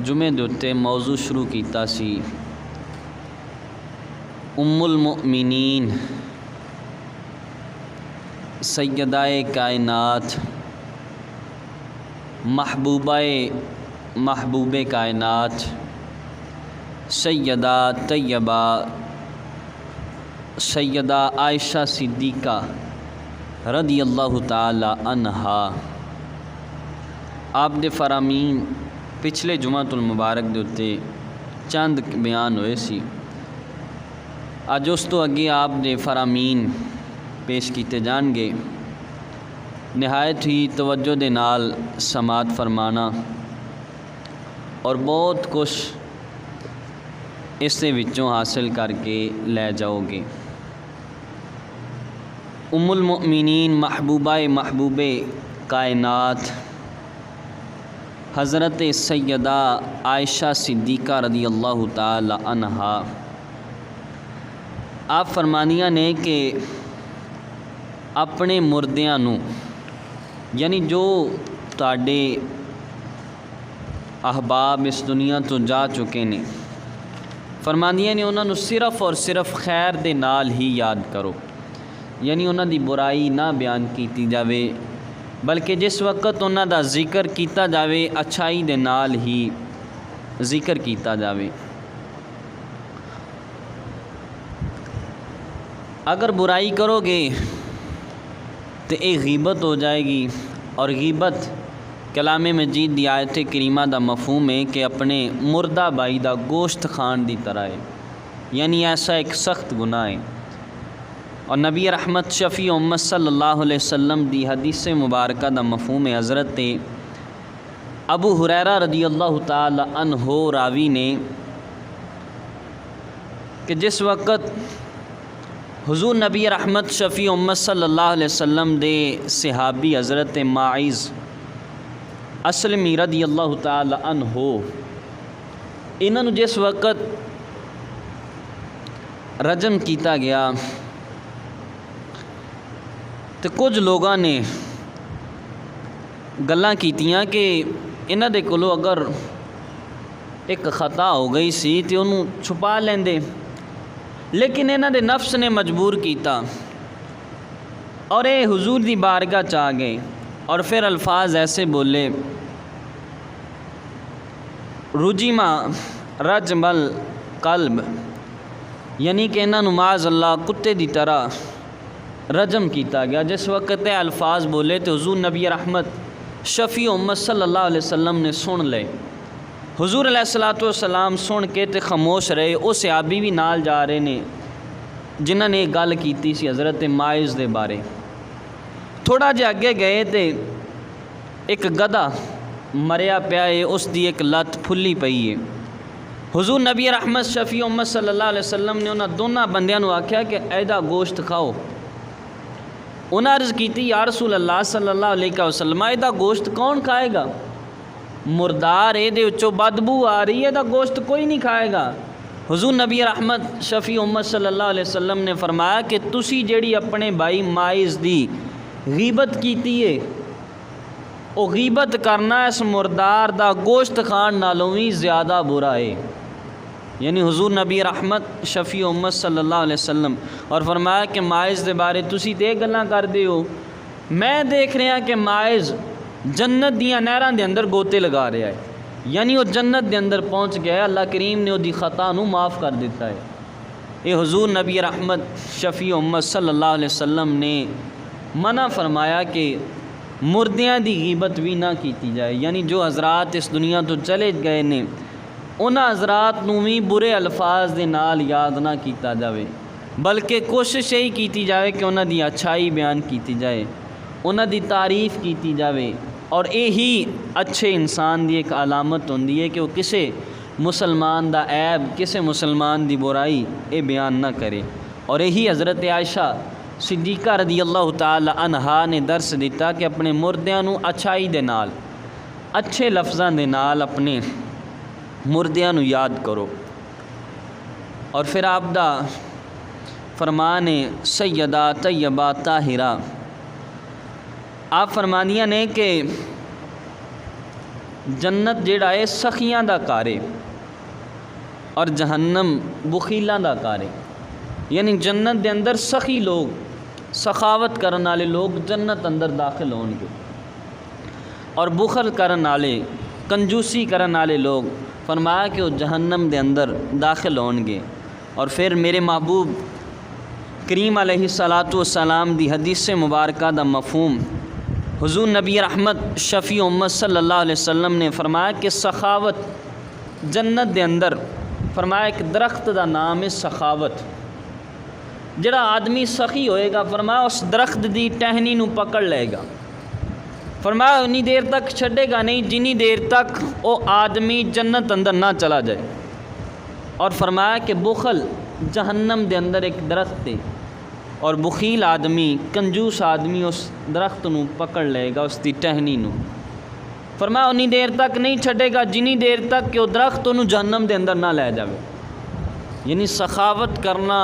جمعے دے اُتے موضوع شروع کیتا سی ام المؤمنین سیدہ کائنات محبوب کائنات سیدہ طیبہ سیدہ عائشہ صدیقہ رضی اللہ تعالی عنہا آپ دے فرامین پچھلے جمعۃ المبارک دے اُتے چند بیان ہوئے سی۔ اج اس تو اگے آپ دے فرامین پیش کیتے جان گے، نہایت ہی توجہ دے نال سماعت فرمانا اور بہت کچھ اس دے وچوں حاصل کر کے لے جاؤ گے۔ ام المؤمنین محبوب کائنات حضرت سیدہ عائشہ صدیقہ رضی اللہ تعالی عنہا آپ فرمانیاں نے کہ اپنے مردیاں نو یعنی جو تاڑے احباب اس دنیا تو جا چکے نے، فرمانیاں نے انہاں نو صرف اور صرف خیر دے نال ہی یاد کرو، یعنی انہاں دی برائی نہ بیان کیتی جاوے بلکہ جس وقت انہاں دا ذکر کیتا جاوے اچھائی دے نال ہی ذکر کیتا جاوے۔ اگر برائی کرو گے تو ایک غیبت ہو جائے گی، اور غیبت کلام مجید دی آیت کریمہ دا مفہوم ہے کہ اپنے مردہ بھائی دا گوشت کھان دی طرح ہے، یعنی ایسا ایک سخت گناہ ہے۔ اور نبی رحمت شفیع امت صلی اللہ علیہ وسلم دی حدیث مبارکہ دا مفہوم ہے، حضرت ابو ہریرہ رضی اللہ تعالی عنہ راوی نے کہ جس وقت حضور نبی رحمت شفیع امت صلی اللہ علیہ وسلم دے صحابی حضرت ماعز اسلمی رضی اللہ تعالی عنہ انہوں نے جس وقت رجم کیتا گیا تو کچھ لوگاں نے گلاں کیتیاں کہ انہاں دے کولوں اگر ایک خطا ہو گئی سی تو انہوں چھپا لیندے، لیکن انہاں دے نفس نے مجبور کیتا اور اے حضور دی بارگاہ چ آ گئے اور پھر الفاظ ایسے بولے، رجما رجم القلب، یعنی کہ انہاں نو معاذ اللہ کتے دی طرح رجم کیتا گیا۔ جس وقت اے الفاظ بولے تو حضور نبی رحمت شفیع امت صلی اللہ علیہ وسلم نے سن لے۔ حضور علیہ الصلوۃ والسلام سن کے تے خاموش رہے۔ وہ صحابی بھی نال جا رہے نے جنہاں نے گل کیتی سی حضرت ماعز دے بارے۔ تھوڑا جہا اگے گئے تے ایک گدھا مریا پیا ہے، اس دی ایک لت پھلی پئی ہے۔ حضور نبی رحمت شفیع امت صلی اللہ علیہ وسلم نے انہاں دونوں بندیاں نو آکھیا کہ ایدا گوشت کھاؤ۔ انہاں عرض کیتی یا رسول اللہ صلی اللہ علیہ وسلم ایدا گوشت کون کھائے گا؟ مردار ہے، دے وچوں بدبو آ رہی ہے، دا گوشت کوئی نہیں کھائے گا۔ حضور نبی رحمت شفیع امت صلی اللہ علیہ وسلم نے فرمایا کہ تسی جیڑی اپنے بھائی ماعز دی غیبت کیتی ہے، او غیبت کرنا اس مردار دا گوشت کھان نالوں بھی زیادہ برا ہے۔ یعنی حضور نبی رحمت شفیع امت صلی اللہ علیہ وسلم اور فرمایا کہ ماعز دے بارے تسی تے گلاں کر دے ہو، میں دیکھ رہا کہ ماعز جنت دیاں نہراں دے اندر گوتے لگا رہا ہے، یعنی وہ جنت دے اندر پہنچ گیا ہے، اللہ کریم نے وہ دی خطا نو معاف کر دیتا ہے۔ یہ حضور نبی رحمت شفیع امت صلی اللہ علیہ وسلم نے منع فرمایا کہ مردیاں دی غیبت بھی نہ کیتی جائے، یعنی جو حضرات اس دنیا تو چلے گئے نے انہاں حضرات نو بھی برے الفاظ دے نال یاد نہ کیتا جاوے، بلکہ کوشش یہی کیتی جاوے کہ انہاں دی اچھائی بیان کیتی جائے، انہاں دی تعریف کیتی جاوے، اور یہی اچھے انسان دی ایک علامت ہوندی ہے کہ وہ کسے مسلمان دا عیب، کسے مسلمان دی برائی اے بیان نہ کرے۔ اور یہی حضرت عائشہ صدیقہ رضی اللہ تعالی عنہا نے درس دیتا کہ اپنے مردیاں نو اچھائی دے نال، اچھے لفظاں دے نال اپنے مردیاں نو یاد کرو۔ اور پھر آپ دا فرمان سیدہ طیبہ طاہرہ، آپ فرمانیاں نے کہ جنت جیڑا ہے سخیاں دا گھر ہے اور جہنم بخیلاں دا گھر ہے. یعنی جنت دے اندر سخی لوگ، سخاوت کرن والے لوگ جنت اندر داخل ہون گے، اور بخل کرن والے، کنجوسی کرن والے لوگ فرمایا کہ وہ جہنم دے اندر داخل ہون گے. اور پھر میرے محبوب کریم علیہ الصلاۃ والسلام دی حدیث مبارکہ دا مفہوم حضور نبی رحمت شفیع امت صلی اللہ علیہ وسلم نے فرمایا کہ سخاوت جنت دے اندر، فرمایا ایک درخت دا نام ہے سخاوت. جڑا آدمی سخی ہوئے گا فرمایا اس درخت دی ٹہنی نو پکڑ لے گا، فرمایا انی دیر تک چھڈے گا نہیں جنی دیر تک وہ آدمی جنت اندر نہ چلا جائے. اور فرمایا کہ بخل جہنم دے اندر ایک درخت ہے، اور بخیل آدمی، کنجوس آدمی اس درخت نو پکڑ لے گا، اس دی ٹہنی نو. فرمایا انی دیر تک نہیں چھڈے گا جنی دیر تک کہ وہ درخت انہوں جہنم دے اندر نہ لے جاوے. یعنی سخاوت کرنا،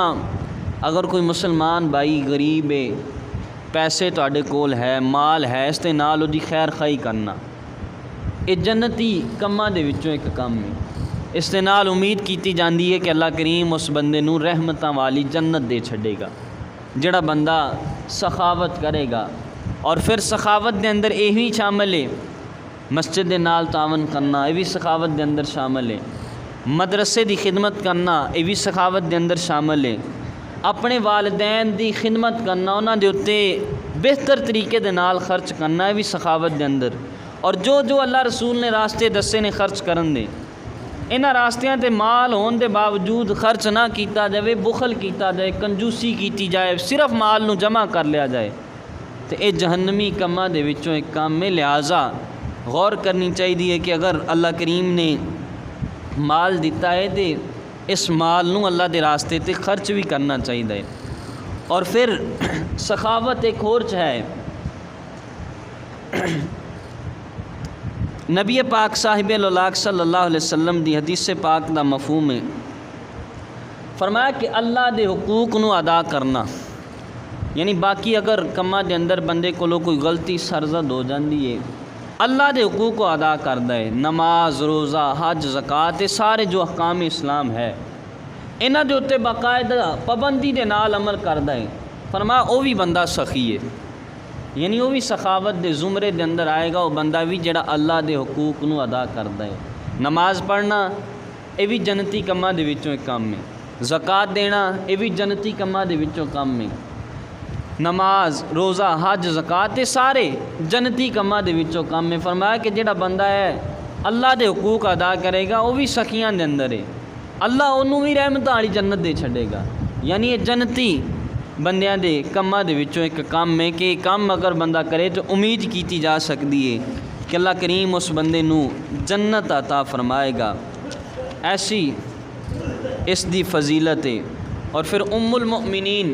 اگر کوئی مسلمان بھائی غریب ہے، پیسے تواڈے کول ہے، مال ہے، اس دے نال اودی خیر خائی کرنا، یہ جنتی کماں دے وچوں ایک کم ہے. اس دے نال امید کیتی جاندی ہے کہ اللہ کریم اس بندے نوں رحمتاں والی جنت دے چھڈے گا جڑا بندہ سخاوت کرے گا. اور پھر سخاوت دے اندر یہ بھی شامل ہے مسجد دے نال تعاون کرنا، یہ بھی سخاوت دے اندر شامل ہے. مدرسے دی خدمت کرنا، یہ بھی سخاوت دے اندر شامل ہے. اپنے والدین دی خدمت کرنا، انہاں دے اُتے بہتر طریقے دے نال خرچ کرنا، یہ بھی سخاوت دے اندر. اور جو اللہ رسول نے راستے دسے نے خرچ کرن دے، انہاں راستیاں تے مال ہون دے باوجود خرچ نہ کیتا جائے، بخل کیتا جائے، کنجوسی کیتی جائے، صرف مال نو جمع کر لیا جائے، تو یہ جہنمی کماں دے وچوں ایک کام ہے. لہٰذا غور کرنی چاہیے کہ اگر اللہ کریم نے مال دیتا ہے تو اس مال نو اللہ دے راستے تے خرچ بھی کرنا چاہیے. اور پھر سخاوت ایک اور ہے. نبی پاک صاحب الاولاق صلی اللہ علیہ وسلم دی حدیث پاک دا مفہوم ہے، فرمایا کہ اللہ دے حقوق نو ادا کرنا. یعنی باقی اگر کماں دے اندر بندے کو کوئی غلطی سرزد ہو جاندی ہے، اللہ دے حقوق کو ادا کردا ہے. نماز، روزہ، حج، زکوٰۃ، یہ سارے جو احکام اسلام ہے انہاں دے اوتے باقاعدہ پابندی دے نال عمل کردا ہے. فرمایا وہ بھی بندہ سخی ہے، یعنی وہ بھی سخاوت دے زمرے دے اندر آئے گا. وہ بندہ بھی جڑا اللہ دے حقوق نو ادا کردا ہے. نماز پڑھنا یہ بھی جنتی کماں دے وچوں ایک کام ہے. زکوٰۃ دینا یہ بھی جنتی کماں دے وچوں کام ہے. نماز، روزہ، حج، زکوٰۃ، یہ سارے جنتی کماں دے وچوں کام ہے. فرمایا کہ جڑا بندہ ہے اللہ دے حقوق ادا کرے گا وہ بھی سخیاں دے اندر ہے، اللہ انہوں بھی رحمتاں والی جنت دے چھڈے گا. یعنی یہ جنتی بندیاں دے کماں دے وچوں ایک کام ہے کہ کام اگر بندہ کرے تو امید کیتی جا سکتی ہے کہ اللہ کریم اس بندے نو جنت عطا فرمائے گا. ایسی اس دی فضیلت ہے. اور پھر ام المؤمنین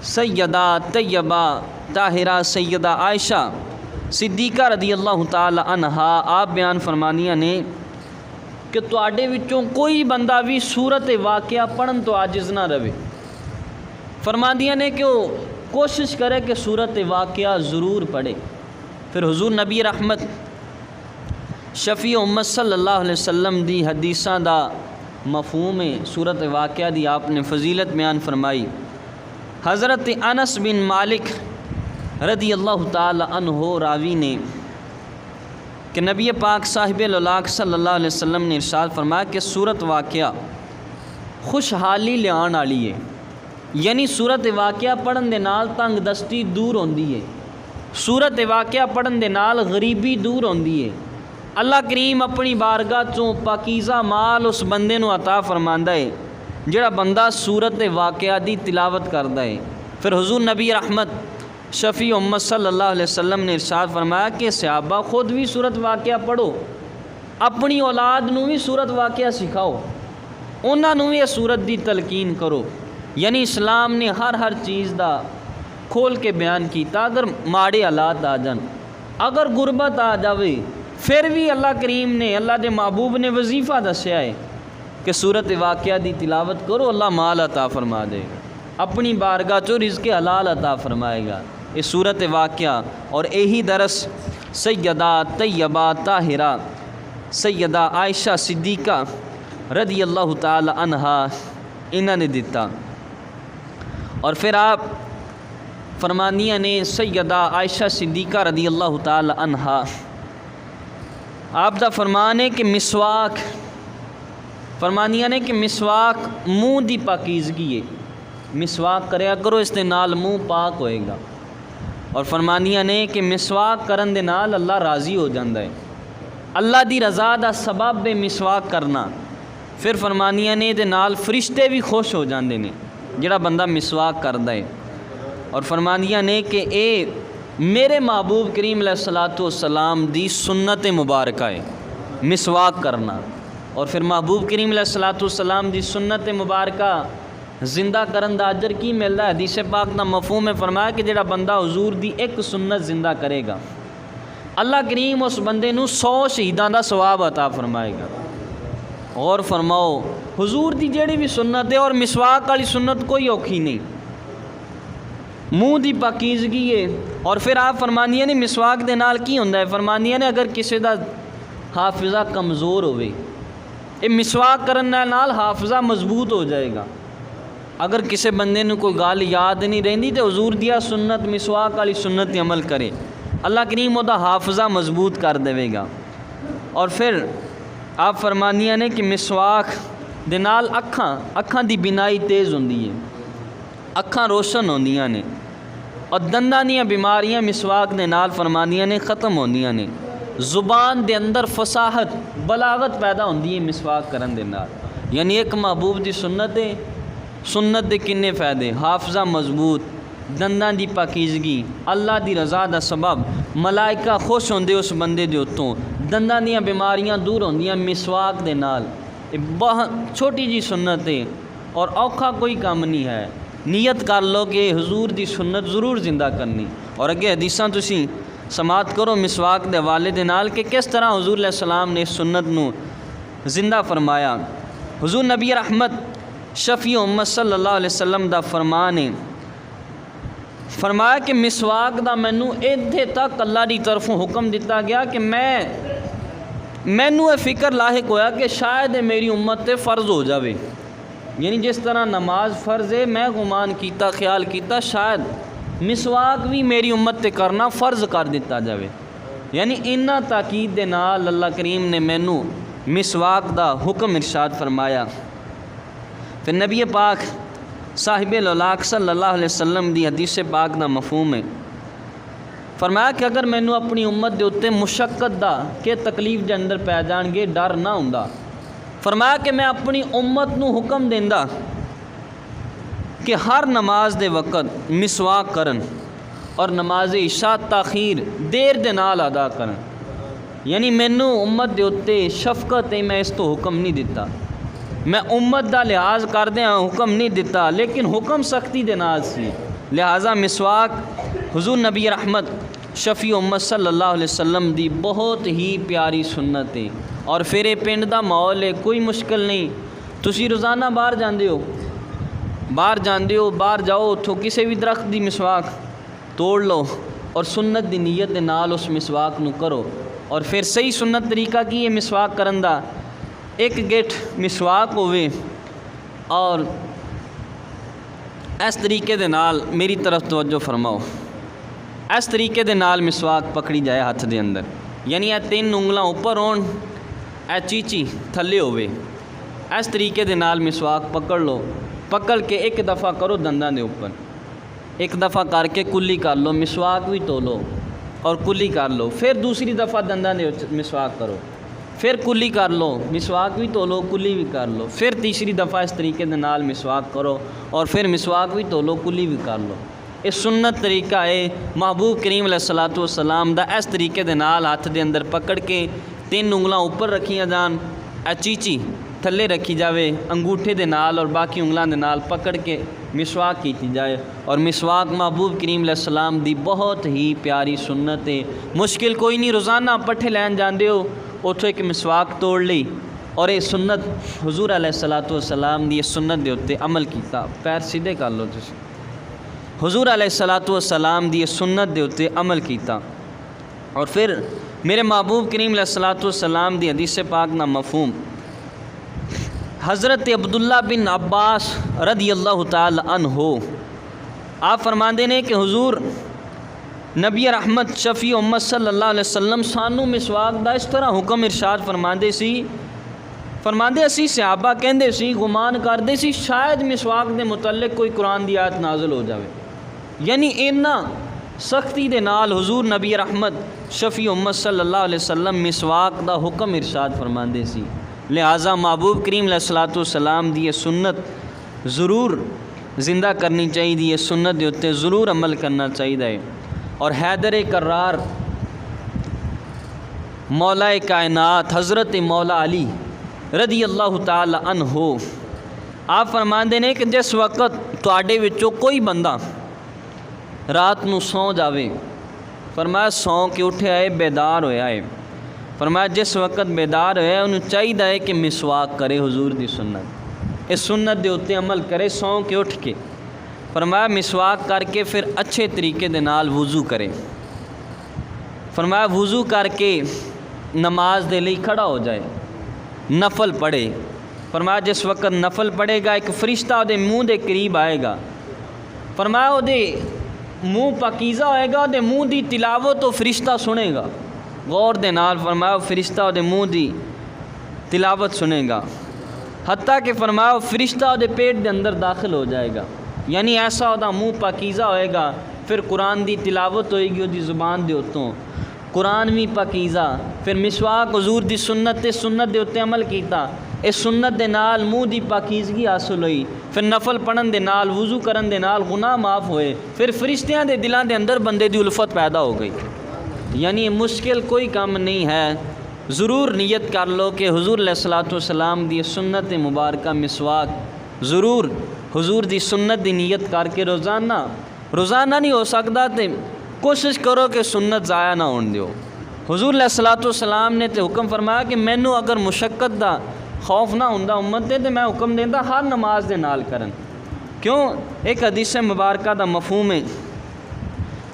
سیدہ طیبہ طاہرہ سیدہ عائشہ صدیقہ رضی اللہ تعالی عنہا آپ بیان فرمانیاں نے کہ تواڈے وچوں کوئی بندہ بھی سورت واقعہ پڑھن تو عاجز نہ رہے. فرماندیاں نے کہ وہ کوشش کرے کہ سورت واقعہ ضرور پڑھے. پھر حضور نبی رحمت شفیع امت صلی اللہ علیہ وسلم دی حدیثاں دا مفہوم سورت واقعہ دی آپ نے فضیلت بیان فرمائی. حضرت انس بن مالک رضی اللہ تعالی عنہ راوی نے کہ نبی پاک صاحب الاولاق صلی اللہ علیہ وسلم نے ارشاد فرمایا کہ سورت واقعہ خوشحالی لیان والی ہے. یعنی سورت واقعہ پڑھن دے نال تنگ دستی دور ہوندی ہے، سورت واقعہ پڑھن دے نال غریبی دور ہوندی ہے. اللہ کریم اپنی بارگاہ چوں پاکیزہ مال اس بندے نو عطا فرماندا ہے جڑا بندہ سورت واقعہ دی تلاوت کردا ہے. پھر حضور نبی رحمت شفیع امت صلی اللہ علیہ وسلم نے ارشاد فرمایا کہ صحابہ خود بھی سورت واقعہ پڑھو، اپنی اولاد نو بھی سورت واقعہ سکھاؤ، انہاں نو بھی سورت دی تلقین کرو. یعنی اسلام نے ہر چیز دا کھول کے بیان کیتا. اگر ماڑے حالات آ جان، اگر غربت آ جاوے، پھر بھی اللہ کریم نے، اللہ دے محبوب نے وظیفہ دسیا ہے کہ سورت واقعہ دی تلاوت کرو، اللہ مال عطا فرما دے گا، اپنی بارگاہ چو رزق حلال عطا فرمائے گا. یہ سورت واقعہ اور یہی درس سیدہ طیبہ طاہرہ سیدہ عائشہ صدیقہ رضی اللہ تعالی عنہا انہاں نے دیتا۔ اور پھر آپ فرمانیاں نے سیدہ عائشہ صدیقہ رضی اللہ تعالی عنہا آپ دا فرمان ہے کہ مسواک فرمانیاں نے کہ مسواک منہ دی پاکیزگی ہے، مسواک کریا کرو، اس دے نال منہ پاک ہوئے گا۔ اور فرمانیاں نے کہ مسواک کرن دے نال اللہ راضی ہو جاندہ ہے، اللہ دی رضا دا سبب ہے مسواک کرنا۔ پھر فرمانیاں نے دے نال فرشتے بھی خوش ہو جاندے نے جڑا بندہ مسواک کردا ہے۔ اور فرمانیاں نے کہ اے میرے محبوب کریم علیہ الصلوۃ والسلام دی سنت مبارکہ ہے مسواک کرنا۔ اور پھر محبوب کریم علیہ الصلوۃ والسلام دی سنت مبارکہ زندہ کرن دا اجر کی ملدا ہے؟ حدیث پاک دا مفہوم ہے، فرمایا کہ جڑا بندہ حضور دی ایک سنت زندہ کرے گا اللہ کریم اس بندے نو 100 شہیداں دا ثواب عطا فرمائے گا۔ اور فرماؤ حضور دی جڑی بھی سنت ہے اور مسواک والی سنت کوئی اوکھی نہیں، منہ دی پاکیزگی ہے۔ اور پھر آپ فرمانیاں نے مسواک دے نال کی ہوندا ہے؟ فرمانیاں نے اگر کسی دا حافظہ کمزور ہوئے یہ مسواک کرن نال حافظہ مضبوط ہو جائے گا۔ اگر کسی بندے نو کوئی گل یاد نہیں رہندی تو حضور دیا سنت مسواک والی سنت تے عمل کرے، اللہ کریم وہ دا حافظہ مضبوط کر دے گا۔ اور پھر آپ فرمانیاں نے کہ مسواک دے نال اکھاں دی بینائی تیز ہوندی ہے، اکھاں روشن ہوندیاں نے، اور دنداں دیاں بیماریاں مسواک دے نال فرمانیاں نے ختم ہوندیاں نے، زبان دے اندر فصاحت بلاغت پیدا ہوندی ہے مسواک کرن دے نال۔ یعنی ایک محبوب دی سنت ہے، سنت دے کنے فائدے؟ حافظہ مضبوط، دنداں دی پاکیزگی، اللہ دی رضا دا سبب، ملائکہ خوش ہوندے اس بندے دے اتوں، دنداں دیاں بیماریاں دور ہوندیاں مسواک دے نال۔ یہ بہت چھوٹی جی سنت ہے اور اوکھا کوئی کام نہیں ہے، نیت کر لو کہ حضور دی سنت ضرور زندہ کرنی۔ اور اگے حدیثاں تسی سماعت کرو مسواک دے حوالے دے نال کہ کس طرح حضور علیہ السلام نے اس سنت نو زندہ فرمایا۔ حضور نبی رحمت شفیع امت صلی اللہ علیہ وسلم دا فرمان ہے، فرمایا کہ مسواک دا مینوں ایتھے تک اللہ دی طرفوں حکم دیتا گیا کہ مینوں فکر لاحق ہویا کہ شاید میری امت تے فرض ہو جاوے، یعنی جس طرح نماز فرض ہے میں گمان کیتا خیال کیتا شاید مسواک بھی میری امت تے کرنا فرض کر دیتا جاوے۔ یعنی انہاں تاکید دے نال اللہ کریم نے مینوں مسواک دا حکم ارشاد فرمایا۔ پھر نبی پاک صاحب الاولاق صلی اللہ علیہ وسلم دی حدیث پاک دا مفہوم ہے، فرمایا کہ اگر مینوں اپنی امت دے اتے مشقت دا کہ تکلیف دے اندر پی جان گے ڈر نہ ہوندا، فرمایا کہ میں اپنی امت نو حکم دیندا کہ ہر نماز دے وقت مسواک کرن اور نماز عشاء تاخیر دیر دے نال ادا کرن۔ یعنی مینوں امت دے اتے شفقت ہے، میں اس تو حکم نہیں دیتا، میں امت دا لحاظ کردیاں حکم نہیں دیتا، لیکن حکم سختی دے نال سی۔ لہٰذا مسواک حضور نبی رحمت شفیع امت صلی اللہ علیہ وسلم دی بہت ہی پیاری سنت ہے۔ اور پھر یہ پنڈ دا ماحول ہے، کوئی مشکل نہیں، تسی روزانہ باہر جاندے ہو باہر جاؤ اتھوں کسی بھی درخت دی مسواک توڑ لو اور سنت دی نیت دے نال اس مسواک نو کرو۔ اور پھر صحیح سنت طریقہ کی ہے مسواک کرن دا، ایک گیٹ مسواک ہوئے اور اس طریقے دے نال میری طرف توجہ فرماؤ، اس طریقے دے نال مسواک پکڑی جائے ہاتھ دے اندر، یعنی یہ 3 انگلاں اوپر ہون، اے چیچی تھلے ہوئے، اس طریقے دے نال مسواک پکڑ لو، پکڑ کے ایک دفعہ کرو دنداں دے اوپر، ایک دفعہ کر کے کلی کر لو، مسواک بھی تو لو اور کلی کر لو، پھر دوسری دفعہ دنداں دے مسواک کرو، پھر کلی کر لو، مسواک بھی تو لو کلی بھی کر لو، پھر تیسری دفعہ اس طریقے دے نال مسواک کرو اور پھر مسواک بھی تو لو کلی بھی کر لو۔ یہ سنت طریقہ ہے محبوب کریم علیہ الصلوۃ والسلام دا، اس طریقے دے نال ہاتھ دے اندر پکڑ کے 3 انگلاں اوپر رکھیاں جان، اے چیچی تھلے رکھی جاوے، انگوٹھے دے نال اور باقی انگلاں دے نال پکڑ کے مسواک کیتی جائے۔ اور مسواک محبوب کریم علیہ السلام دی بہت ہی پیاری سنت ہے، مشکل کوئی نہیں، روزانہ پٹھے لین جاندے ہو اتھوں ایک مسواک توڑ لی اور یہ سنت حضور علیہ الصلوۃ والسلام دی سنت دے اتے عمل کیتا، پیر سیدھے کر لو تسی، حضور علیہ الصلوۃ والسلام دی سنت دے اتے عمل کیتا اور پھر میرے محبوب کریم علیہ الصلوۃ والسلام دی حدیث پاک نا مفہوم حضرت عبداللہ بن عباس رضی اللہ تعالی عنہ آپ فرماندے نے کہ حضور نبی رحمت شفیع امت صلی اللہ علیہ وسلم سانو مسواک دا اس طرح حکم ارشاد فرماندے اسی صحابہ کہندے سی گمان کردے سی شاید مسواک دے متعلق کوئی قرآن دی آیت نازل ہو جاوے، یعنی اینا سختی دے نال حضور نبی رحمت شفیع امت صلی اللہ علیہ وسلم مسواک دا حکم ارشاد فرماندے سی۔ لہٰذا محبوب کریم علیہ الصلوۃ والسلام دی یہ سنت ضرور زندہ کرنی چاہیے، سنت دے اتے ضرور عمل کرنا چاہیے۔ اور حیدر کرار مولا کائنات حضرت مولا علی رضی اللہ تعالی عنہ آپ فرماندے نے کہ جس وقت تواڈے وچوں کوئی بندہ رات نو سو جاوے، فرمایا سو کے اٹھے آئے بیدار ہویا ہے، فرمایا جس وقت بیدار ہویا ہے انہوں چاہیے کہ مسواک کرے، حضور دی سنت اس سنت دے اتے عمل کرے سو کے اٹھ کے، فرمایا مسواک کر کے پھر اچھے طریقے دے نال وضو کرے، فرمایا وضو کر کے نماز دے لئی کھڑا ہو جائے، نفل پڑھے، فرمایا جس وقت نفل پڑھے گا ایک فرشتہ وہ منہ دے قریب آئے گا، فرمایا وہ منہ پاکیزہ ہوئے گا، وہ منہ دی تلاوت تو فرشتہ سنے گا، غور دے نال فرمایا فرشتہ وہ منہ دی تلاوت سنے گا، حتیٰ کہ فرمایا فرشتہ وہ پیٹ دے اندر داخل ہو جائے گا، یعنی ایسا وہ منہ پاکیزہ ہوئے گا، پھر قرآن دی تلاوت ہوئے گی وہ زبان دے اتوں، قرآن بھی پاکیزہ، پھر مسواک حضور دی سنت دے اتے عمل کیتا، اس سنت دے نال منہ دی پاکیزگی حاصل ہوئی، پھر نفل پڑھن دے نال وضو کرن دے نال گناہ معاف ہوئے، پھر فرشتیاں دے دلاں دے اندر بندے دی الفت پیدا ہو گئی۔ یعنی مشکل کوئی کام نہیں ہے، ضرور نیت کر لو کہ حضور علیہ الصلوۃ والسلام دی سنت مبارکہ مسواک ضرور حضور دی سنت دی نیت کر کے روزانہ نہیں ہو سکتا تے کوشش کرو کہ سنت ضائع نہ ہون دیو۔ حضور علیہ الصلوۃ والسلام نے تے حکم فرمایا کہ مینوں اگر مشقت دا خوف نہ ہوندا امت تے میں حکم دیندا ہر نماز دے نال کرن، کیوں ایک حدیث مبارکہ دا مفہوم ہے،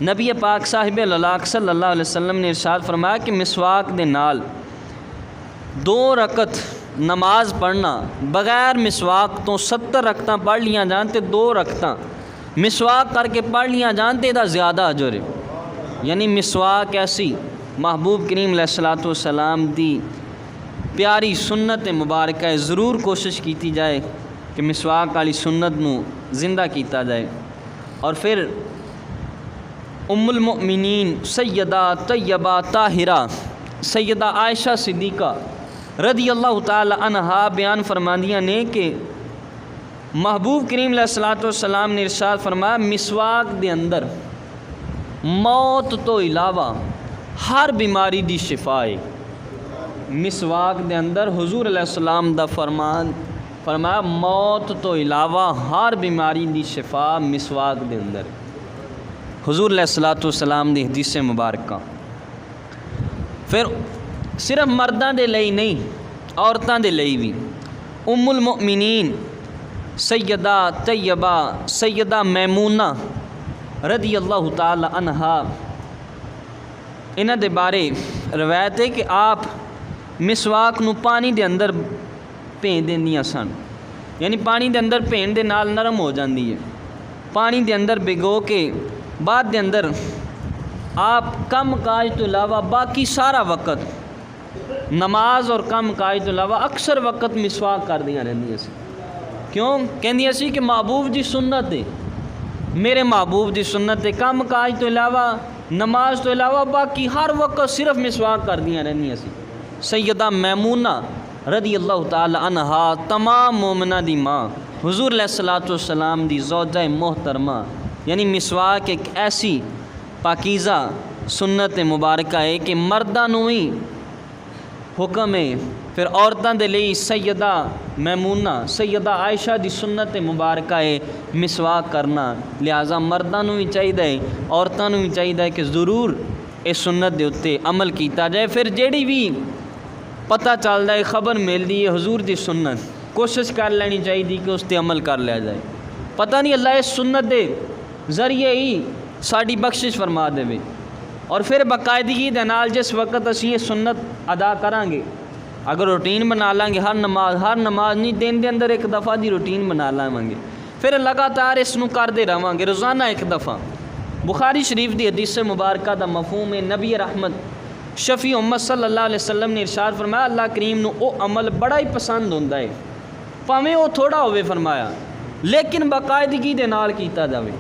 نبی پاک صاحب الاخلاق صلی اللہ علیہ وسلم نے ارشاد فرمایا کہ مسواک دے نال 2 رکعت نماز پڑھنا بغیر مسواک تو 70 رکعتاں پڑھ لیاں جان تے 2 رکعتاں مسواک کر کے پڑھ لیاں جان تے دا زیادہ اجر ہے۔ یعنی مسواک ایسی محبوب کریم علیہ الصلوۃ والسلام دی پیاری سنت مبارکہ ہے، ضرور کوشش کیتی جائے کہ مسواک والی سنت نو زندہ کیتا جائے۔ اور پھر ام المؤمنین سیدہ طیبہ طاہرہ سیدہ عائشہ صدیقہ رضی اللہ تعالی عنہا بیان فرماندیاں نے کہ محبوب کریم علیہ الصلوۃ والسلام نے ارشاد فرمایا مسواک دے اندر موت تو علاوہ ہر بیماری دی شفا ہے۔ مسواک دے اندر حضور علیہ السلام دا فرمایا موت تو علاوہ ہر بیماری دی شفا مسواک دے اندر، حضور علیہ الصلوۃ والسلام دی حدیث مبارکہ۔ پھر صرف مرداں دے لئی نہیں عورتاں دے لئی بھی ام المؤمنین سیدہ طیبہ سیدہ میمونہ رضی اللہ تعالی عنہا انہاں دے بارے روایت ہے کہ آپ مسواک نو پانی دے اندر بھین دیندیاں سن، یعنی پانی دے اندر بھین دے نال نرم ہو جاندی ہے، پانی دے اندر بھگو کے بعد دے اندر آپ کم کاج تو علاوہ باقی سارا وقت نماز اور کم کاج تو علاوہ اکثر وقت مسواک کر دیا رہندیاں سی، کیوں کہندیاں سی کہ محبوب دی سنت ہے، میرے محبوب دی سنت ہے، کم کاج تو علاوہ نماز تو علاوہ باقی ہر وقت صرف مسواک کر دیا رہندیاں سی۔ سیدہ میمونہ رضی اللہ تعالی عنہا تمام مومنہ دی ماں، حضور علیہ الصلوۃ والسلام دی زوجہ محترمہ، یعنی مسواک ایک ایسی پاکیزہ سنت مبارکہ ہے کہ مرداں نوں ہی حکم ہے، پھر عورتاں دے لئی سیدہ میمونہ سیدہ عائشہ دی سنت مبارکہ ہے مسواک کرنا، لہٰذا مرداں نوں بھی چاہیے عورتاں نوں بھی چاہیے کہ ضرور اس سنت دے اتے عمل کیتا جائے۔ پھر جیڑی بھی پتہ چلدا ہے خبر ملدی ہے حضور دی سنت، کوشش کر لینی چاہیے کہ اس تے عمل کر لیا جائے، پتہ نہیں اللہ اس سنت دے ذریعے ہی ساڈی بخشش فرما دے، اور پھر باقاعدگی دے نال جس وقت اسی یہ سنت ادا کریں گے، اگر روٹین بنا لیں گے، ہر نماز نہیں دن دے اندر ایک دفعہ دی روٹین بنا لیں گے، پھر لگاتار اس نو کرتے رہاں گے روزانہ ایک دفعہ۔ بخاری شریف دی حدیث مبارکہ دا مفہوم ہے، نبی رحمت شفیع امت صلی اللہ علیہ وسلم نے ارشاد فرمایا اللہ کریم نو او عمل بڑا ہی پسند ہوندا ہے، پاویں او تھوڑا ہوئے فرمایا لیکن باقاعدگی دے نال کیتا جاوے،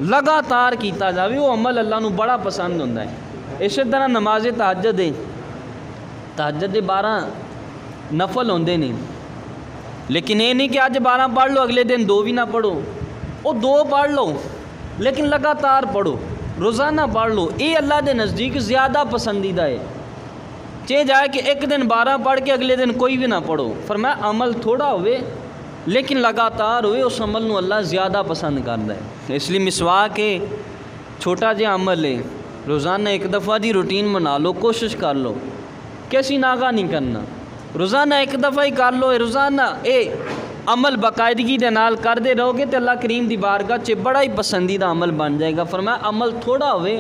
لگاتار کیتا جاوے، وہ عمل اللہ نو بڑا پسند ہوندا ہے۔ اسی طرح نماز تہجد ہے، تہجد دے 12 نفل ہوندے نے، لیکن یہ نہیں کہ اج 12 پڑھ لو اگلے دن 2 بھی نہ پڑھو، وہ 2 پڑھ لو لیکن لگاتار پڑھو، روزانہ پڑھ لو، یہ اللہ دے نزدیک زیادہ پسندیدہ ہے۔ چاہے جائے کہ ایک دن 12 پڑھ کے اگلے دن کوئی بھی نہ پڑھو، فرمایا عمل تھوڑا ہوئے لیکن لگاتار ہوئے، اس عمل نو اللہ زیادہ پسند کرتا ہے۔ اس لیے مسواک ہے چھوٹا جہا عمل ہے، روزانہ ایک دفعہ دی روٹین بنا لو، کوشش کر لو، کیسی ناغا نہیں کرنا، روزانہ ایک دفعہ ہی کر لو، روزانہ اے عمل باقاعدگی دے نال کرتے رہو گے تو اللہ کریم دی بارگاہ چ بڑا ہی پسندیدہ عمل بن جائے گا۔ فرمایا عمل تھوڑا ہوئے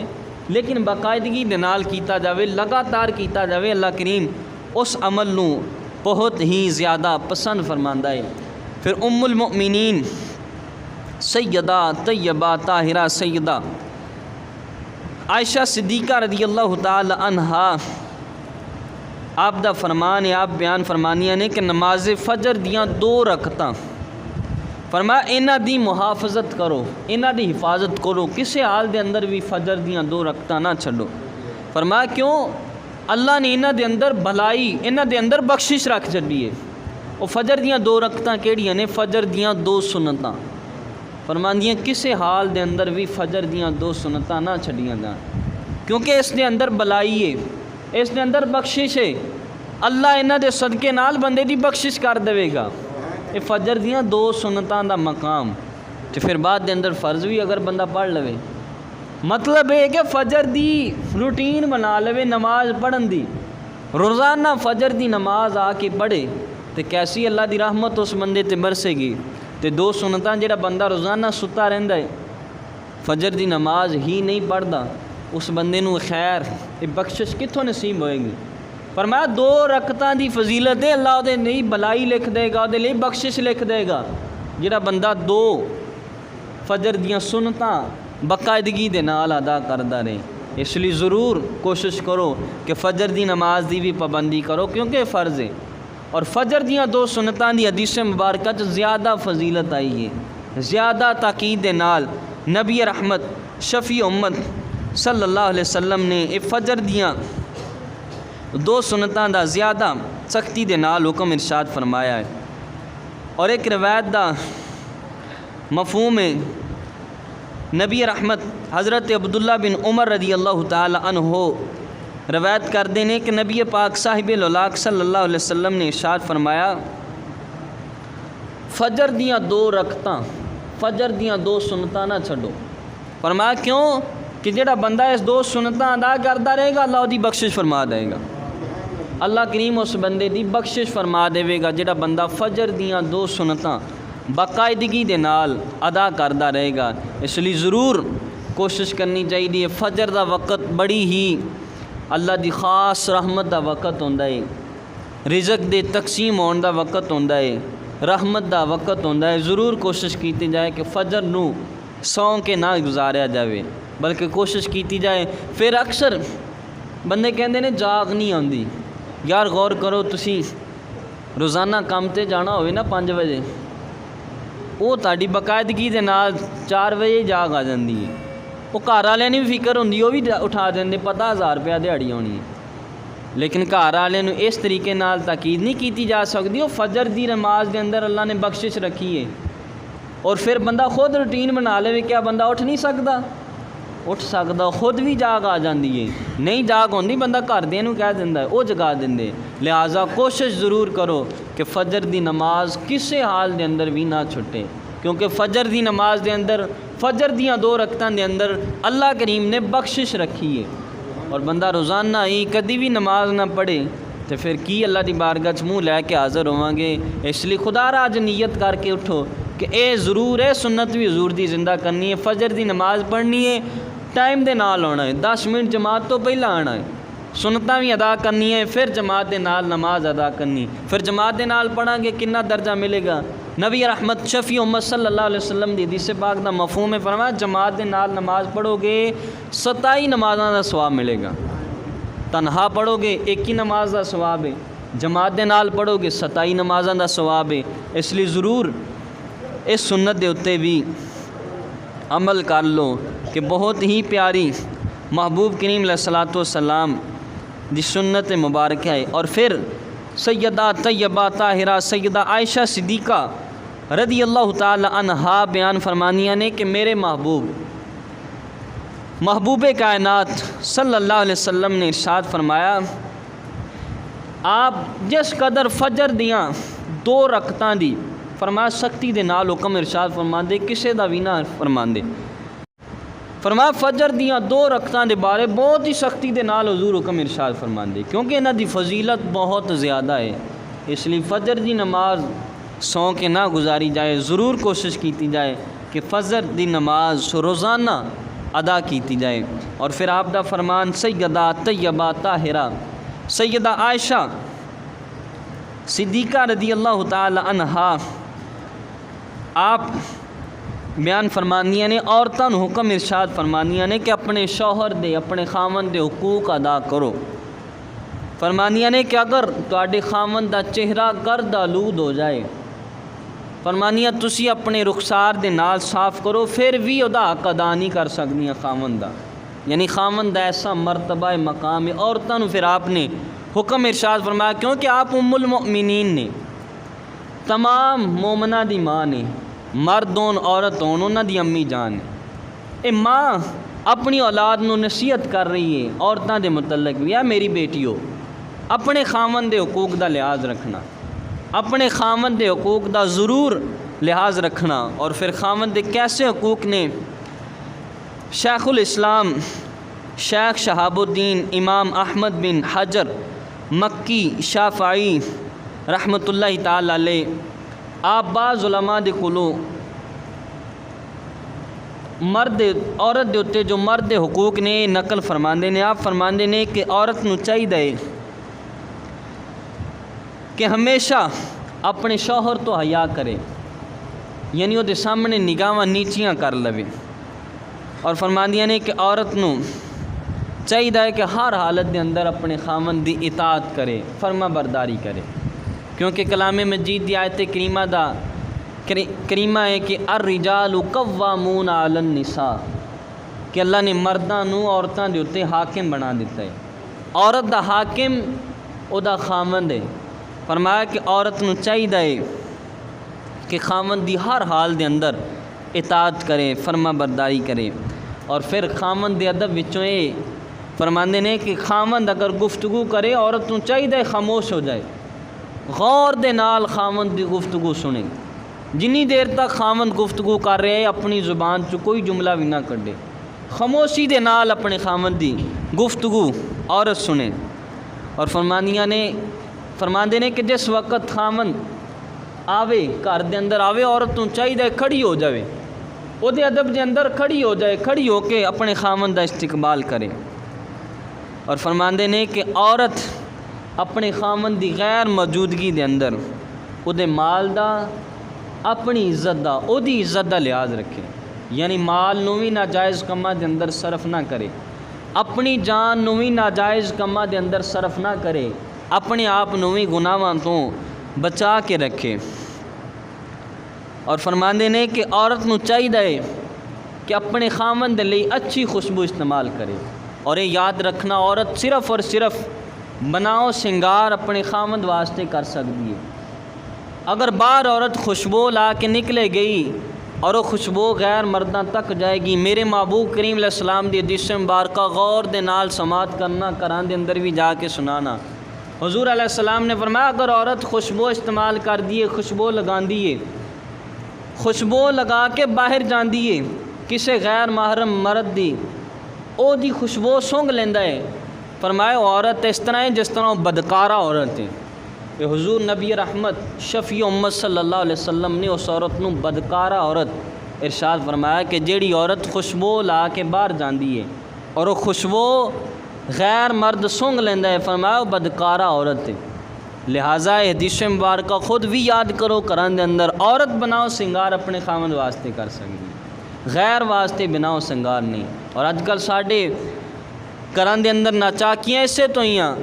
لیکن باقاعدگی دے نال کیتا جاوے، لگاتار کیتا جاوے، اللہ کریم اس عمل نو بہت ہی زیادہ پسند فرماندا ہے۔ پھر ام المؤمنین سیدہ طیبہ طاہرہ سیدہ عائشہ صدیقہ رضی اللہ تعالی عنہا آپ دا فرمان ہے، آپ بیان فرمانیاں نے کہ نماز فجر دیاں 2 رکعتاں، فرمایا انہاں دی محافظت کرو، انہاں دی حفاظت کرو، کسے حال دے اندر بھی فجر دیاں 2 رکعتاں نہ چھڈو۔ فرمایا کیوں؟ اللہ نے انہاں دے اندر بھلائی، انہاں دے اندر بخشش رکھ چھڈی ہے۔ وہ فجر دیاں 2 رکعتاں کیڑیاں نے؟ فجر دیاں 2 سنتاں، فرماندیاں کسے حال دے اندر بھی فجر دیاں 2 سنتاں نہ چھڈیاں جان، کیونکہ اس دے اندر بھلائی ہے، اس دے اندر بخشش ہے، اللہ انہاں دے صدقے نال بندے دی بخشش کر دے گا۔ یہ فجر دیاں 2 سنتاں دا مقام، تو پھر بعد دے اندر فرض بھی اگر بندہ پڑھ لوے، مطلب ہے کہ فجر دی روٹین بنا لوے، نماز پڑھن دی، روزانہ فجر دی نماز آ کے پڑھے تو کیسی اللہ دی رحمت اس بندے تے برسے گی۔ تے 2 سنتاں جڑا بندہ روزانہ ستا رہندا ہے، فجر دی نماز ہی نہیں پڑھدا، اس بندے نو خیر بخشش کتھوں نصیب ہوئے گی؟ فرمایا 2 رکعتاں دی فضیلت ہے، اللہ دے نہیں بھلائی لکھ دے گا، دے لئی بخشش لکھ دے گا۔ جڑا بندہ 2 فجر دیاں سنتاں باقاعدگی دے نال ادا کردا رہے، اس لیے ضرور کوشش کرو کہ فجر دی نماز دی بھی پابندی کرو، کیونکہ فرض ہے۔ اور فجر دیاں 2 سنتاں دی حدیث مبارکہ چ زیادہ فضیلت آئی ہے، زیادہ تاکید دے نال نبی رحمت شفیع امت صلی اللہ علیہ وسلم نے فجر دیاں 2 سنتاں دا زیادہ سختی دے نال حکم ارشاد فرمایا ہے۔ اور ایک روایت دا مفہوم ہے، نبی رحمت حضرت عبداللہ بن عمر رضی اللہ تعالی عنہ روایت کردے نے کہ نبی پاک صاحب الاولاق صلی اللہ علیہ وسلم نے ارشاد فرمایا فجر دیاں 2 رکعتاں، فجر دیاں 2 سنتاں نہ چھڈو۔ فرمایا کیوں؟ کہ جڑا بندہ اس 2 سنتاں ادا کرتا رہے گا اللہ دی بخشش فرما دے گا، اللہ کریم اس بندے دی بخشش فرما دے گا جڑا بندہ فجر دیاں 2 سنتاں باقاعدگی دے نال ادا کرتا رہے گا۔ اس لیے ضرور کوشش کرنی چاہیے، فجر دا وقت بڑی ہی اللہ دی خاص رحمت دا وقت ہوندا ہے، رزق دے تقسیم ہون دا وقت ہوندا ہے، رحمت دا وقت ہوندا ہے۔ ضرور کوشش کیتی جائے کہ فجر نو سو کے نہ گزاریا جاوے، بلکہ کوشش کیتی جائے۔ پھر اکثر بندے کہندے نے جاگ نہیں آندی، یار غور کرو تسی روزانہ کام تے جانا ہوئے نا 5 بجے، وہ تہاڈی باقاعدگی دے نال 4 بجے جاگ آ جاندی ہے، وہ گھر والے نے بھی فکر ہوندی، وہ بھی اٹھا دیندے، پتہ 1000 روپیہ دیہڑی ہونی ہے، لیکن گھر والے نو اس طریقے نال تاکید نہیں کیتی جا سکتی۔ وہ فجر دی نماز دے اندر اللہ نے بخشش رکھی ہے، اور پھر بندہ خود روٹین بنا لے، کیا بندہ اٹھ نہیں سکتا؟ اٹھ سکتا، خود بھی جاگ آ جاندی ہے، نہیں جاگ ہوندی بندہ گھر دیاں نو کہہ دیندا ہے وہ جگا دیندے۔ لہٰذا کوشش ضرور کرو کہ فجر دی نماز کسے حال دے اندر بھی نہ چھٹے، کیونکہ فجر دی نماز دے اندر، فجر دیاں 2 رکعتاں دے اندر اللہ کریم نے بخشش رکھی ہے، اور بندہ روزانہ ہی کدی بھی نماز نہ پڑھے تو پھر کی اللہ دی بارگاہ چ منہ لے کے حاضر ہوواں گے۔ اس لیے خدا را اج نیت کر کے اٹھو کہ اے ضرور ہے سنت بھی حضور دی زندہ کرنی ہے، فجر دی نماز پڑھنی ہے، ٹائم دے نال ہونا ہے، 10 منٹ جماعت تو پہلا آنا ہے، سنتاں بھی ادا کرنی ہے، پھر جماعت دے نال نماز ادا کرنی، پھر جماعت دے نال پڑھاں گے کتنا درجہ ملے گا؟ نبی رحمت شفیع امت صلی اللہ علیہ وسلم دی حدیث پاک دا مفہوم ہے، فرمایا جماعت دے نال نماز پڑھو گے 27 نمازاں دا ثواب ملے گا، تنہا پڑھو گے ایک ہی نماز دا ثواب ہے، جماعت دے نال پڑھو گے 27 نمازاں دا ثواب ہے۔ اس لیے ضرور اس سنت دے اتے بھی عمل کر لو کہ بہت ہی پیاری محبوب کریم علیہ الصلوۃ والسلام دی سنت مبارکہ ہے۔ اور پھر سیدہ طیبہ طاہرہ سیدہ عائشہ صدیقہ رضی اللہ تعالی عنہا بیان فرمانیاں نے کہ میرے محبوب کائنات صلی اللہ علیہ وسلم نے ارشاد فرمایا، آپ جس قدر فجر دیاں 2 رکعتاں دی فرمایا سختی دے نال حکم ارشاد فرماندے، کسے دا بھی نہ فرماندے، فرمایا فجر دیاں 2 رکعتاں دے بارے بہت ہی سختی دے نال حضور حکم ارشاد فرماندے، کیونکہ انہاں دی فضیلت بہت زیادہ ہے، اس لیے فجر دی نماز سو کے نہ گزاری جائے، ضرور کوشش کیتی جائے کہ فجر دی نماز روزانہ ادا کیتی جائے۔ اور پھر آپ دا فرمان سیدہ طیبہ طاہرہ سیدہ عائشہ صدیقہ رضی اللہ تعالی عنہا آپ بیان فرمانیاں نے، عورتاں نوں حکم ارشاد فرمانیاں نے کہ اپنے شوہر دے اپنے خاوند دے حقوق ادا کرو، فرمانیاں نے کہ اگر تواڈے خاوند دا چہرہ گرد آلود ہو جائے، فرمانیاں تسی اپنے رخسار دے نال صاف کرو، پھر بھی ادا حق ادا نہیں کر سکدیاں خاوند دا، یعنی خاوند دا ایسا مرتبہ مقام ہے۔ عورتاں نوں پھر آپ نے حکم ارشاد فرمایا، کیونکہ آپ ام المؤمنین نے، تمام مومنہ دی ماں نے، مرد ہون عورت ہون انہاں دی امی جان ہے، اے ماں اپنی اولاد نو نصیحت کر رہی ہے عورتاں دے متعلق بھی، یا میری بیٹیو اپنے خاوند دے حقوق دا لحاظ رکھنا، اپنے خاوند دے حقوق دا ضرور لحاظ رکھنا۔ اور پھر خاوند دے کیسے حقوق نے؟ شیخ الاسلام شیخ شہاب الدین امام احمد بن حجر مکی شافعی رحمۃ اللہ تعالی علیہ، آپ بعض علماء دے کولوں مرد عورت دے اتے جو مرد حقوق نے نقل فرماندے نے، آپ فرماندے نے کہ عورت نو چاہیے کہ ہمیشہ اپنے شوہر تو حیا کرے، یعنی وہ دے سامنے نگاہاں نیچیاں کر لوے، اور فرماندیاں نے کہ عورت نو چاہیے کہ ہر حالت دے اندر اپنے خاوند دی اطاعت کرے، فرما برداری کرے، کیونکہ کلام مجید دی آیت کریمہ ہے کہ الرجال قوامون علی النساء، کہ اللہ نے مرداں نو عورتاں دے اتے حاکم بنا دیتا ہے، عورت دا حاکم او دا خاوند ہے، فرمایا کہ عورت نو چاہیے کہ خاوند دی ہر حال دے اندر اطاعت کرے، فرما برداری کرے۔ اور پھر خاوند دے ادب وچوں اے فرماندے نے کہ خاوند اگر گفتگو کرے عورت نو چاہیے خاموش ہو جائے، غور دے نال خاوند دی گفتگو سنے، جنی دیر تک خاوند گفتگو کر رہے اپنی زبان چ کوئی جملہ بھی نہ کڈے، خاموشی دے نال اپنے خاوند دی گفتگو عورت سنے۔ اور فرماندے نے کہ جس وقت خاوند آوے گھر دے اندر آوے، عورت نو چاہیے کھڑی ہو جاوے، او دے ادب دے اندر کھڑی ہو جائے، کھڑی ہو کے اپنے خاوند دا استقبال کرے۔ اور فرماندے نے کہ عورت اپنے خاوند دی غیر موجودگی دے اندر او دے مال دا، اپنی عزت دا، او دی عزت دا لحاظ رکھے، یعنی مال نو بھی ناجائز کماں دے اندر صرف نہ کرے، اپنی جان نو بھی ناجائز کماں دے اندر صرف نہ کرے، اپنے آپ نو بھی گناہاں تو بچا کے رکھے۔ اور فرماندے نے کہ عورت نو چاہیے کہ اپنے خاوند دے لئی اچھی خوشبو استعمال کرے، اور یہ یاد رکھنا عورت صرف اور صرف بناؤ سنگار اپنے خاوند واسطے کر سکتی ہے، اگر باہر عورت خوشبو لا کے نکلے گئی اور وہ خوشبو غیر مرداں تک جائے گی، میرے محبوب کریم علیہ السلام دی حدیث مبارکہ غور دے نال سماعت کرنا، قرآن دے اندر بھی جا کے سنانا۔ حضور علیہ السلام نے فرمایا اگر عورت خوشبو استعمال کر دیے، خوشبو لگا دیے، خوشبو لگا کے باہر جان دیے کسے غیر محرم مرد دی، او دی خوشبو سونگ لیندا ہے، فرمایا عورت اس طرح ہے جس طرح بدکارہ عورت ہے۔ کہ حضور نبی رحمت شفیع امت صلی اللہ علیہ وسلم نے اس عورت نو بدکارہ عورت ارشاد فرمایا کہ جیڑی عورت خوشبو لا کے باہر جاندی ہے اور وہ خوشبو غیر مرد سونگ لیندہ ہے، فرمایا وہ بدکارہ عورت ہے۔ لہٰذا حدیث مبارکہ خود بھی یاد کرو، قرآن دے اندر عورت بناؤ سنگار اپنے خامد واسطے کر سکتی، غیر واسطے بناؤ سنگار نہیں۔ اور اج کل ساڈے قرآن دے اندر ناچاکیاں اسے تو ہی ہیں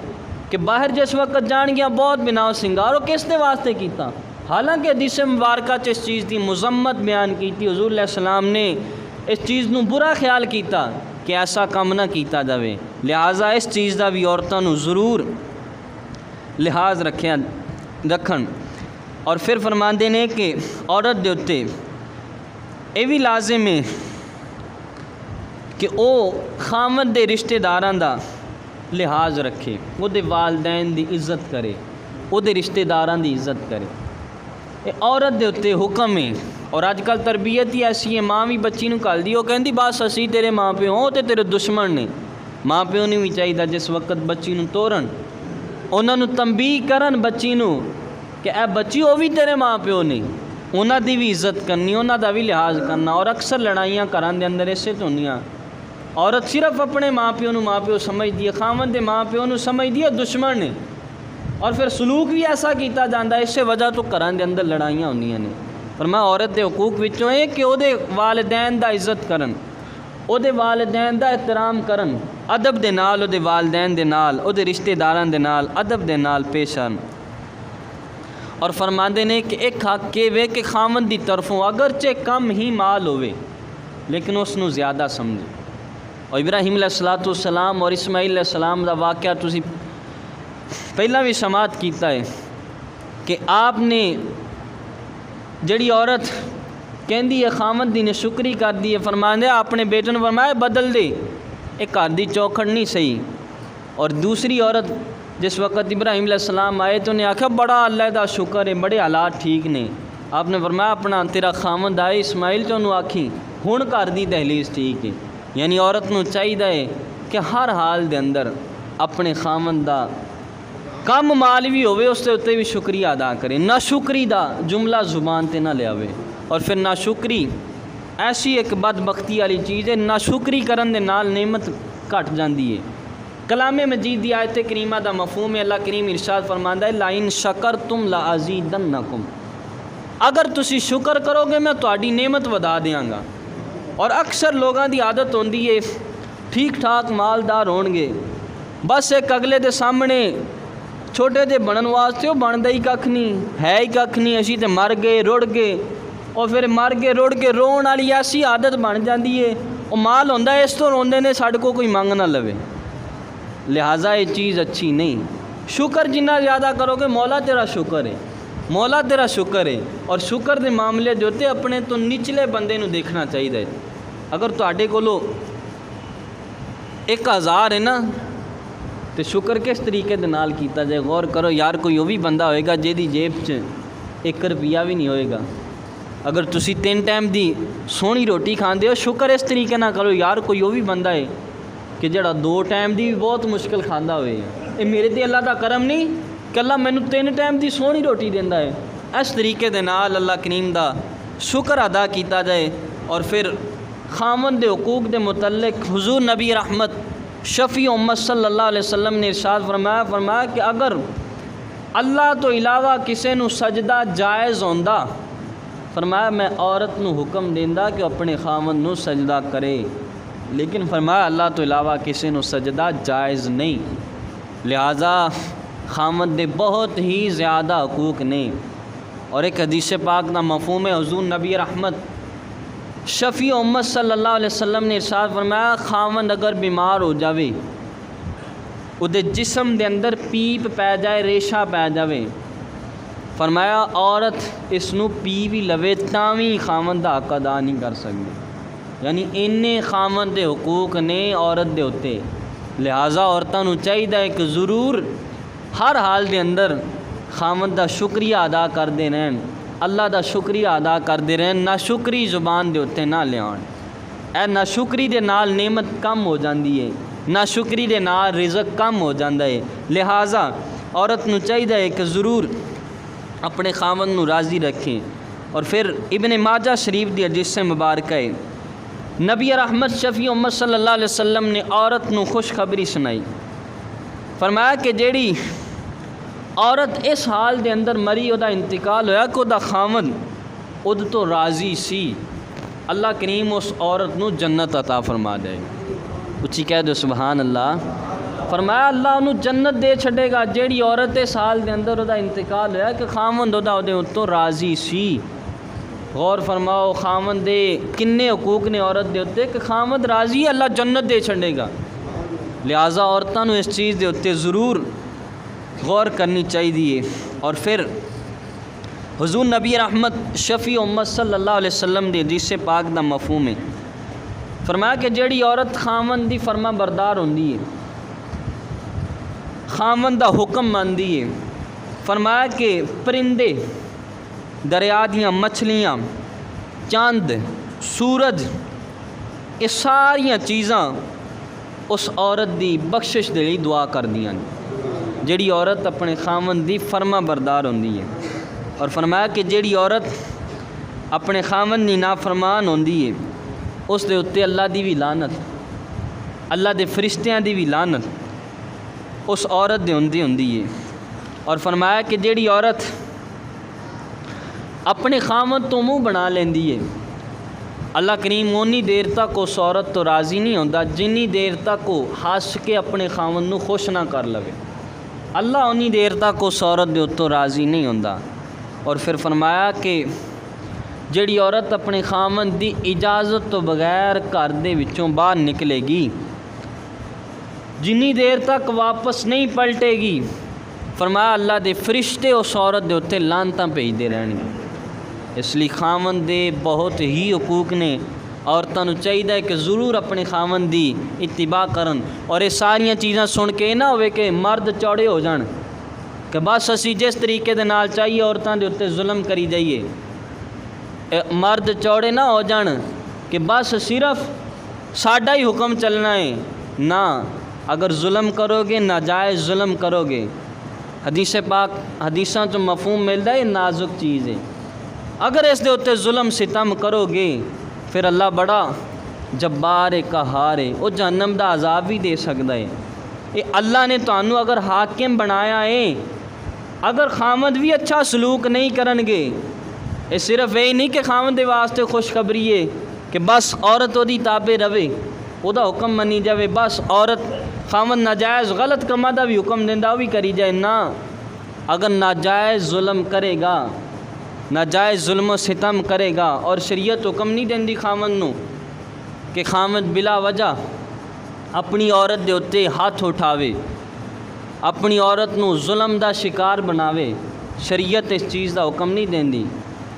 کہ باہر جس وقت جان گیا بہت بناؤ سنگار، اور کس دے واسطے کیتا؟ حالانکہ حدیث مبارکہ چ اس چیز کی مذمت بیان کی تھی، حضور علیہ السلام نے اس چیز نو برا خیال کیتا کہ ایسا کام نہ کیتا جاوے۔ لہٰذا اس چیز دا بھی عورتوں نو ضرور لحاظ رکھن۔ اور پھر فرماندے نے کہ عورت دے اتے یہ بھی لازم ہے کہ او خامد دے رشتہ داراں دا لحاظ رکھے، وہ دے والدین دی عزت کرے، وہ دے رشتہ داراں دی عزت کرے، یہ عورت دے اتے حکم ہے۔ اور اج کل تربیت ہی ایسی ہے، ماں بھی بچی نو کل دی، وہ کہندی بس اسی تیرے ماں پیو ہوں تے تیرے دشمن نے۔ ماں پیو نہیں بھی چاہیے جس وقت بچی نو توڑن، انہاں نو تنبیہ کرن بچی نو کہ اے بچی وہ بھی تیرے ماں پیو نے، انہاں دی بھی عزت کرنی، انہاں دا بھی لحاظ کرنا۔ اور اکثر لڑائیاں گھراں دے اندر اسے تو ہوندیاں، عورت صرف اپنے ماں پیو نو ماں پیو سمجھدی ہے، خاوند دے ماں پیو نو سمجھدی ہے دشمن نے، اور پھر سلوک بھی ایسا کیتا جاندا ہے، اس سے وجہ تو گھراں دے اندر لڑائیاں ہوندیاں نے۔ فرمایا عورت دے حقوق وچوں ہے کہ او دے والدین دا عزت کرن، او دے والدین دا احترام کرن، ادب دے نال او دے والدین دے نال، او دے رشتہ داراں دے نال ادب دے نال پیش آن۔ اور فرماندے نے کہ ایک حق کے وے کہ خامن دی طرفوں اگرچہ کم ہی مال ہوئے لیکن اس نو زیادہ سمجھے۔ اور ابراہیم علیہ السلام اور اسماعیل علیہ السلام دا واقعہ تسی پہلا بھی سماعت کیتا ہے کہ آپ نے جڑی عورت کہندی ہے خامد دی نے شکری کر دی ہے، فرماندے اپنے بیٹے نے فرمایا بدل دے، ایک گھر دی چوکھٹ نہیں صحیح۔ اور دوسری عورت جس وقت ابراہیم علیہ السلام آئے تو انہیں آکھا بڑا اللہ دا شکر ہے، بڑے حالات ٹھیک نے۔ آپ نے فرمایا اپنا تیرا خامد آئے اسماعیل تو انہوں آکھی ہن کر دی دہلیز ٹھیک ہے۔ یعنی عورت نو چاہیے کہ ہر حال دے اندر اپنے خامد دا کم مال بھی ہوئے اس تے بھی شکریہ ادا کرے، نہ شکری دا جملہ زبان تے نہ لے آوے۔ اور پھر نہ شکری ایسی ایک بدبختی والی چیز ہے، نہ شکری کرن دے نال نعمت گھٹ جاندی ہے۔ کلام مجید دی آیت کریمہ دا مفہوم ہے، اللہ کریم ارشاد فرماندا ہے لَئِن شَكَرْتُمْ لَأَزِيدَنَّكُمْ، اگر تسی شکر کرو گے میں تہاڈی نعمت ودا دیاں گا۔ اور اکثر لوگاں دی عادت ہوندی ہے ٹھیک ٹھاک مالدار ہون گے، بس ایک اگلے دے سامنے چھوٹے جے بنن واسطے وہ بندا ہی کھ نہیں ہے، ہی کھ نہیں، اسی تے مر گئے رڑ گئے، اور پھر مر گئے رڑ کے رون والی ایسی عادت بن جاندی ہے، وہ مال ہوندا ہے اس تو روندے نے ساڈے کو کوئی منگ نہ لوے۔ لہٰذا یہ چیز اچھی نہیں۔ شکر جنہ زیادہ کرو گے مولا تیرا شکر ہے، مولا تیرا شکر ہے۔ اور شکر دے معاملے جو ہوتے اپنے تو نچلے بندے نو دیکھنا چاہیے۔ اگر تواڈے کولو 1000 ہے نا تو شکر کس طریقے دے نال کیتا جائے، غور کرو یار۔ کوئی وہ بھی بندہ ہوئے گا جیدی جیب چ 1 روپیہ بھی نہیں ہوئے گا۔ اگر تسی 3 ٹائم دی سونی روٹی کھاندے ہو شکر اس طریقے نہ کرو یار، کوئی وہ بھی بندہ ہے کہ جڑا 2 ٹائم دی بھی بہت مشکل کھاندا ہوئے، یہ میرے تے اللہ دا کرم نہیں کہ اللہ مینوں 3 ٹائم دی سونی روٹی دیندا ہے۔ اس طریقے دے نال اللہ کریم دا شکر ادا کیتا جائے۔ اور پھر خامن دے حقوق دے متعلق حضور نبی رحمت شفیع امت صلی اللہ علیہ وسلم نے ارشاد فرمایا کہ اگر اللہ تو علاوہ کسے نو سجدہ جائز ہوندا، فرمایا میں عورت نو حکم دیندا کہ اپنے خامن نو سجدہ کرے، لیکن فرمایا اللہ تو علاوہ کسے نو سجدہ جائز نہیں۔ لہٰذا خامن دے بہت ہی زیادہ حقوق نے۔ اور ایک حدیث پاک دا مفہوم ہے، حضور نبی رحمت شفیع امت صلی اللہ علیہ وسلم نے ارشاد فرمایا خامن اگر بیمار ہو جاوے، او دے جسم دے اندر پیپ پی جائے، ریشہ پی جاوے، فرمایا عورت اس نو پی بھی لوے تاں وی خامن دا حق ادا نہیں کر سکتی۔ یعنی انہیں خامن دے حقوق نے عورت دے ہوتے۔ لہٰذا عورتاں نو چاہیے کہ ضرور ہر حال دے اندر خامن دا شکریہ ادا کردے رہن، اللہ دا شکریہ ادا کردے رہن، نہ شکری زبان دے ہوتے نہ لیان۔ اے نہ شکری دے نال نعمت کم ہو جاندی ہے، نہ شکری دے نال رزق کم ہو جاندا ہے۔ لہٰذا عورت نو چاہیے کہ ضرور اپنے خامن نو راضی رکھیں۔ اور پھر ابن ماجہ شریف دی حدیث سے مبارکہ ہے، نبی رحمت شفیع امت صلی اللہ علیہ وسلم نے عورت نو خوشخبری سنائی، فرمایا کہ جیڑی عورت اس حال دے اندر مری، ادا انتقال ہویا کہ ادا خامد اد تو راضی سی، اللہ کریم اس عورت نو جنت عطا فرما دے گا۔ اچھی کہہ دو سبحان اللہ۔ فرمایا اللہ انہوں جنت دے چھڑے گا جیڑی عورت اس حال دے اندر ادا انتقال ہویا کہ خامد ادا ادے اتوں راضی سی۔ غور فرماؤ، خامد دے کنے حقوق نے عورت دے ہوتے کہ خامد راضی ہے اللہ جنت دے چھڑے گا، لہٰذا عورتوں نو اس چیز دے ہوتے ضرور غور کرنی چاہیے۔ اور پھر حضور نبی رحمت شفیع امت صلی اللہ علیہ وسلم دی حدیث پاک دا مفہوم ہے، فرمایا کہ جیڑی عورت خامن دی فرما بردار ہوندی ہے، خامن دا حکم ماندی ہے، فرمایا کہ پرندے، دریا دیاں مچھلیاں، چاند، سورج، یہ ساریاں چیزاں اس عورت دی بخشش دے لئی دعا کر دیاں جیڑی عورت اپنے خامن دی فرما بردار ہوندی ہے۔ اور فرمایا کہ جیڑی عورت اپنے خامن دی نافرمان ہوندی ہے اس دے اتے اللہ دی بھی لعنت، اللہ دے فرشتیاں دی بھی لعنت اس عورت دے ہوندی ہے۔ اور فرمایا کہ جیڑی عورت اپنے خامن تو منہ بنا لیندی ہے، اللہ کریم اونی دیر تک اس عورت تو راضی نہیں ہوندا جنی دیر تک وہ ہنس کے اپنے خامن نو خوش نہ کر لوے، اللہ اونی دیر تک اس عورت دے اتوں راضی نہیں ہوندا۔ اور پھر فرمایا کہ جیڑی عورت اپنے خامن دی اجازت تو بغیر گھر دے وچوں باہر نکلے گی، جنی دیر تک واپس نہیں پلٹے گی، فرمایا اللہ دے فرشتے اس عورت دے اتنے لعنتاں بھیجدے رہن گے۔ اس لیے خامن دے بہت ہی حقوق نے، عورتوں نو چاہیے کہ ضرور اپنے خامن دی اتباع کرن۔ اور یہ ساریاں چیزاں سن کے نہ ہوئے کہ مرد چوڑے ہو جان کہ بس اسی جس طریقے دے نال چاہیے عورتوں دے اتنے ظلم کری جائیے، مرد چوڑے نہ ہو جان کہ بس صرف ساڈا ہی حکم چلنا ہے، نہ اگر ظلم کرو گے ناجائز ظلم کرو گے، حدیث پاک حدیثاں تو مفہوم ملتا ہے، نازک چیز ہے، اگر اس دے اتنے ظلم ستم کرو گے پھر اللہ بڑا جبار قہار ہے، وہ جہنم دا عذاب بھی دے سکتا ہے۔ یہ اللہ نے تانوں اگر حاکم بنایا ہے، اگر خامد بھی اچھا سلوک نہیں کرن گے، یہ صرف یہی نہیں کہ خامد دے واسطے خوشخبری ہے کہ بس عورت وہ دی تابع رہے، وہ دا حکم منی جاوے، بس عورت خامد ناجائز غلط کما دا بھی حکم دیندہ وہ بھی کری جائے، نہ اگر ناجائز ظلم کرے گا، ناجائز ظلم و ستم کرے گا، اور شریعت حکم نہیں دیندی خامد نو کہ خامد بلا وجہ اپنی عورت دے اتے ہاتھ اٹھاوے، اپنی عورت نو ظلم دا شکار بناوے، شریعت اس چیز دا حکم نہیں دیندی۔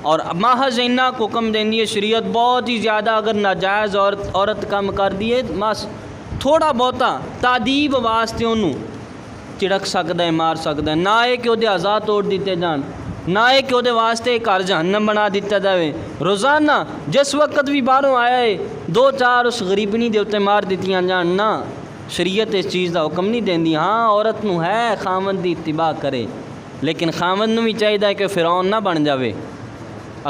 اور محض اینا کو حکم دیندی ہے شریعت، بہت ہی زیادہ اگر ناجائز عورت کم کر دیے بس تھوڑا بہتا تعدیب واسطے انہوں چڑک سکتا ہے، مار سکتا ہے، نہ ہے کہ وہ اعضاء توڑ دیتے جان، نہ ہے کہ وہ واسطے گھر جہنم بنا دیتا جائے، روزانہ جس وقت بھی باہروں آیا ہے 2-4 اس غریبنی دے اتنے مار دیتیاں جان، نہ شریعت اس چیز دا حکم نہیں دیندی۔ ہاں عورت نو ہے خامن دی اتباع کرے، لیکن خامن نو بھی چاہیے کہ فرعون نہ بن جاوے۔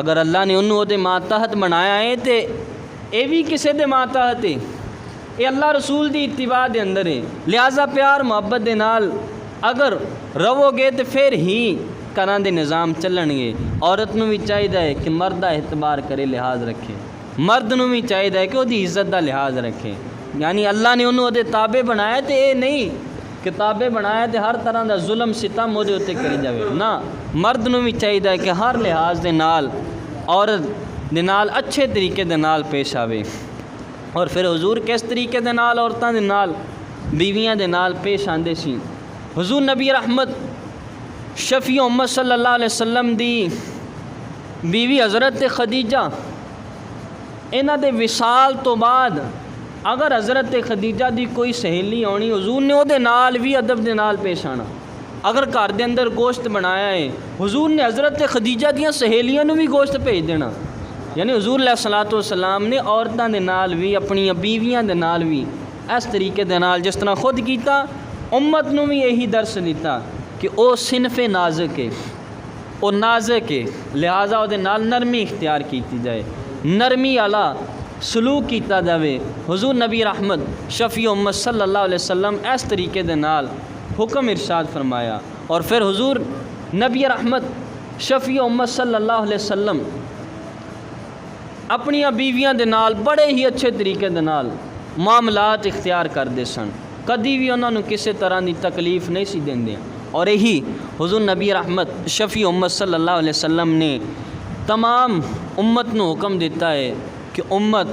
اگر اللہ نے انہوں دے ماتحت بنایا ہے تو یہ بھی کسے دے ماتحت ہے، یہ اللہ رسول دی اتباع دے اندر ہے، لہٰذا پیار محبت دے نال اگر رو گے تو پھر ہی گھراں دے نظام چلن گے۔ عورت نو بھی چاہیے کہ مرد دا اعتبار کرے، لحاظ رکھے، مرد نو بھی چاہیے کہ وہ دی عزت دا لحاظ رکھے، یعنی اللہ نے انہوں دے تابع بنایا تو یہ نہیں کہ تابع بنایا تو ہر طرح دا ظلم ستم وہ اتنے کری جاوے، نہ مرد نو بھی چاہیے کہ ہر لحاظ دے نال عورت دے نال اچھے طریقے دے نال پیش آوے۔ اور پھر حضور کس طریقے دے نال عورتاں دے نال بیویاں دے نال پیش آندے سی؟ حضور نبی رحمت شفیع امت صلی اللہ علیہ وسلم دی بیوی حضرت خدیجہ، انہاں دے وصال تو بعد اگر حضرت خدیجہ دی کوئی سہیلی ہونی، حضور نے وہ دے نال بھی ادب دے نال پیش آنا۔ اگر گھر دے اندر گوشت بنایا ہے، حضور نے حضرت خدیجہ دیاں سہیلیاں نو بھی گوشت بھیج دینا، یعنی حضور علیہ الصلوۃ والسلام نے عورتاں دے نال بھی اپنی بیویاں دے نال بھی اس طریقے دے نال جس طرح خود کیتا، امت نو بھی یہی درس دیتا کہ او صنف نازک ہے، وہ نازک ہے، لہٰذا وہ نرمی اختیار کیتی جائے، نرمی والا سلوک کیتا جاوے۔ حضور نبی رحمت شفیع امت صلی اللہ علیہ وسلم اس طریقے دے نال حکم ارشاد فرمایا، اور پھر حضور نبی رحمت شفیع امت صلی اللہ علیہ وسلم اپنی بیویاں دے نال بڑے ہی اچھے طریقے دے نال معاملات اختیار کرتے سن، کدی بھی انہوں نے کسی طرح کی تکلیف نہیں سی دیندے، اور یہی حضور نبی رحمت شفیع امت صلی اللہ علیہ وسلم نے تمام امت نو حکم دیتا ہے کہ امت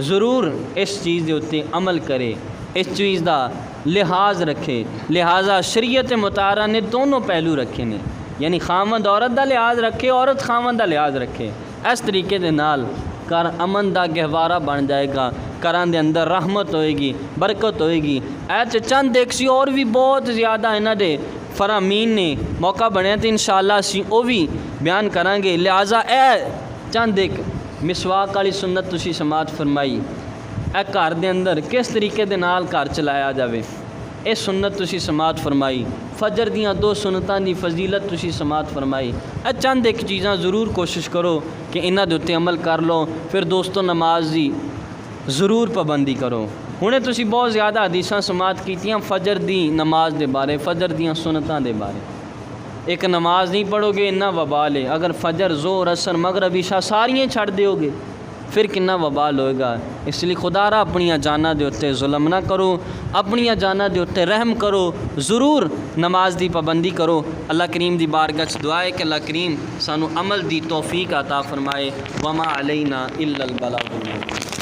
ضرور اس چیز دے اتے عمل کرے، اس چیز دا لحاظ رکھے۔ لہٰذا شریعت مطہرہ نے دونوں پہلو رکھے نے، یعنی خامند عورت دا لحاظ رکھے، عورت خامند دا لحاظ رکھے، اس طریقے دے نال گھر امن دا گہوارہ بن جائے گا، گھراں دے اندر رحمت ہوئے گی، برکت ہوئے گی۔ ایسے چند ایک سی اور بھی بہت زیادہ انہاں دے فرامین نے، موقع بنیا تو انشاءاللہ اسی وہ بھی بیان کریں گے۔ لہٰذا اے چند ایک مسواک والی سنت تسی سماعت فرمائی، اے گھر دے اندر کس طریقے دے نال گھر چلایا جاوے، اے سنت تسی سماعت فرمائی۔ فجر دیاں 2 سنتاں دی فضیلت تسی سماعت فرمائی۔ اے چند ایک چیزاں ضرور کوشش کرو کہ انہاں دے اتے عمل کر لو، پھر دوستو نماز دی ضرور پابندی کرو۔ ہنے تسی بہت زیادہ حدیثاں سماعت کیتیاں فجر دی نماز دے بارے، فجر دیاں سنتاں دے بارے۔ ایک نماز نہیں پڑھو گے انہا وبال ہے، اگر فجر زور اثر مغرب عشاء ساریاں چھڑ دیو گے پھر کنا وبال ہوئے گا۔ اس لیے خدا را اپنی جاناں دے اتے ظلم نہ کرو، اپنی جاناں دے اتے رحم کرو، ضرور نماز دی پابندی کرو۔ اللہ کریم دی بارگاہ وچ دعا ہے کہ اللہ کریم سانو عمل دی توفیق عطا فرمائے۔ وما علینا الا البلاغ المبین۔